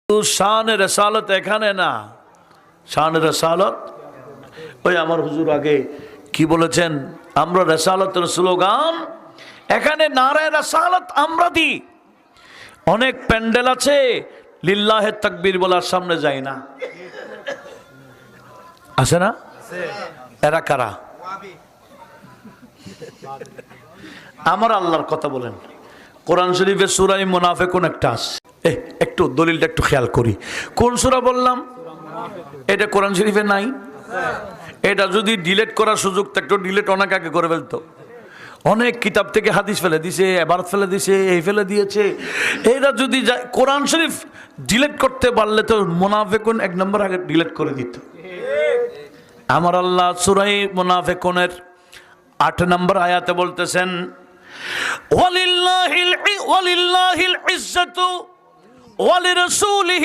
শানে রেসালত এখানে না, শানে রেসালত ওই আমার হুজুর আগে কি বলেছেন, আমরা রেসালতের স্লোগান এখানে নারায়ে রেসালত আমরা দিই। অনেক প্যান্ডেল আছে লিল্লাহে তাকবীর বলার সামনে যায় না, আছে না? এরা কারা? আমার আল্লাহর কথা বলেন, কোরআন শরীফের সূরা মুনাফিকুন একটা আছে, একটু দলিলটা একটু খেয়াল করি। কোন সূরা বললাম? এটা কোরআন শরীফে নাই। এটা যদি ডিলিট করার সুযোগ থাকতো, ডিলিট অনেক আগে করে ফেলতো। অনেক কিতাব থেকে হাদিস ফেলে দিছে, এবারত ফেলে দিছে, এই ফেলে দিয়েছে। এটা যদি কোরআন শরীফ ডিলিট করতে পারলে তো মুনাফিকুন এক নম্বর আগে ডিলিট করে দিত। আমার আল্লাহ সূরা মুনাফিকুনের 8 নম্বর আয়াতে বলতেছেন, ওয়ালিল্লাহিল ইজ্জাতু ওয়া লিরাসূলিহি